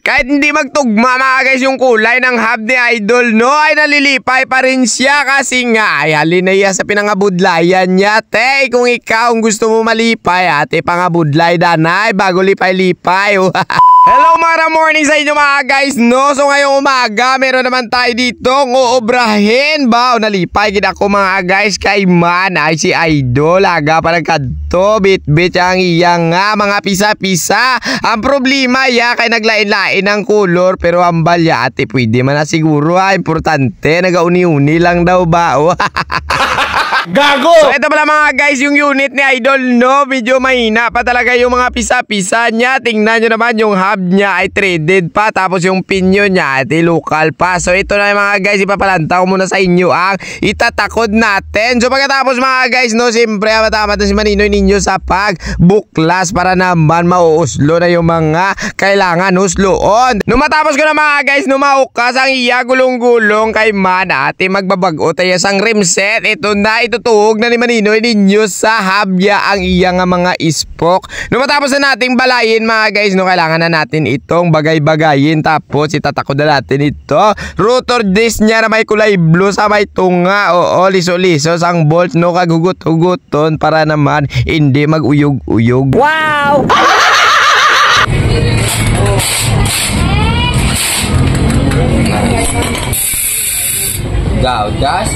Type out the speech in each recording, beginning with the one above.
Kahit hindi magtugma mga guys yung kulay ng hub ni Idol, no, ay nalilipay pa rin siya kasi nga ay halin na iya sa pinangabudlayan niya. Te, kung ikaw ang gusto mo malipay, ate pangabudlay danay bago lipay-lipay. Hello mga morning sa inyo mga guys, no? So ngayong umaga, meron naman tayo dito uubrahin ba o nalipay gid ako mga guys kay man ay si Idol. Aga pa nagkadto, bit-bit ang iyang nga mga pisa-pisa. Ang problema ya kay naglain-lain ang color pero ang balya ate pwede man na siguro ha. Importante, nagauni-uni lang daw ba? Gago! So ito pala mga guys yung unit ni Idol, no? Medyo mahina pa talaga yung mga pisa-pisa niya. Tingnan nyo naman yung hub niya ay threaded pa. Tapos yung pinyo niya ay local pa. So ito na mga guys, ipapalanta ko muna sa inyo ang itatakod natin. So pagkatapos mga guys, no, siyempre matamat na si Maninoy ninyo sa pagbuklas para naman mauuslo na yung mga kailangan usloon. Nung matapos ko na mga guys, numaukas ang iya gulong-gulong kay man ate magbabago tayo sang rim set. Ito na, itutuhog na ni Maninoy ninyo sa habya ang iyang mga spoke. Nung matapos na nating balayin mga guys, no, kailangan na natin itong bagay-bagayin. Tapos itatakod na natin ito. Rotor disc niya na may kulay blue sa may tunga. Oo, liso-liso ang bolt, no, kagugot-huguton para naman hindi mag-uyog-uyog. Wow! Gaudas.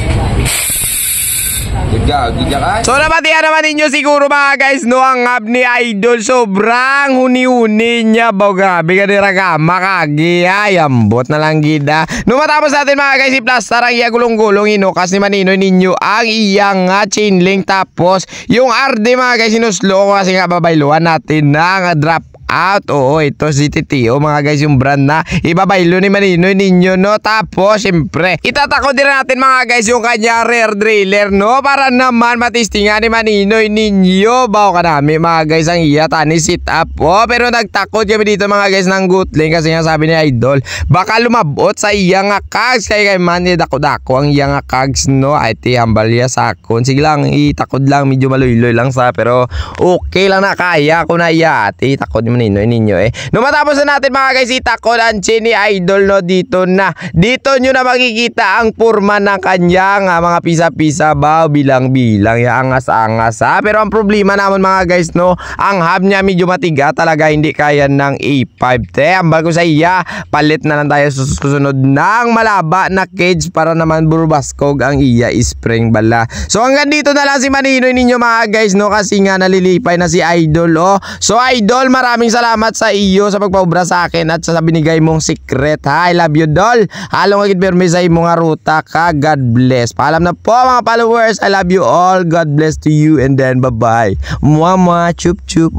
So napatihan naman ninyo siguro mga guys, no, ang hub ni Idol. Sobrang huni-huni niya. Baw grabe ka nira ka makagi. Ay, ambot na lang gida. Nung matapos natin mga guys, i-plaster ang iya gulong-gulong. Inukas ni Maninoy ninyo ang iyang chain link. Tapos yung RD mga guys, sinuslo ko kasi nga babayluan natin ng drop out. Oo, ito si TTO mga guys, yung brand na ibabaylo ni Maninoy ninyo, no. Tapos syempre itatakod din natin mga guys yung kanya rear driller, no, para naman matistingan ni Maninoy ninyo. Baw ka namin mga guys ang iya tani sit up. Oh, pero nagtakod kami dito mga guys ng gutling kasi nga sabi ni Idol baka lumabot sa iya nga kags. Kaya man dako-dako ang iya nga kags, no. Ay ti hambal ya sakon. Sige lang, itakod lang, medyo maluloy lang sa pero okay lang na kaya ko na iya ati itakod ni Maninoy ninyo eh. Nung matapos na natin mga guys itakod ang chin ni Idol, no, dito na. Dito nyo na makikita ang purma ng kanyang mga pisa-pisa ba bilang-bilang ya angas-angas ha. Pero ang problema naman mga guys, no, ang hub niya medyo matiga talaga, hindi kaya ng A5 te. Ambal ko sa iya, palit na lang tayo susunod ng malaba na cage para naman burubaskog ang iya spring bala. So hanggang dito na lang si Maninoy ninyo mga guys, no, kasi nga nalilipay na si Idol. Oh. So Idol, maraming salamat sa iyo sa pagpaubra sa akin at sa binigay mong secret ha. I love you Dol. Halong agad perme sa imong ruta ka. God bless. Paalam na po mga followers. I love you all. God bless to you and then bye bye. Mama chup chup.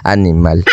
Animal.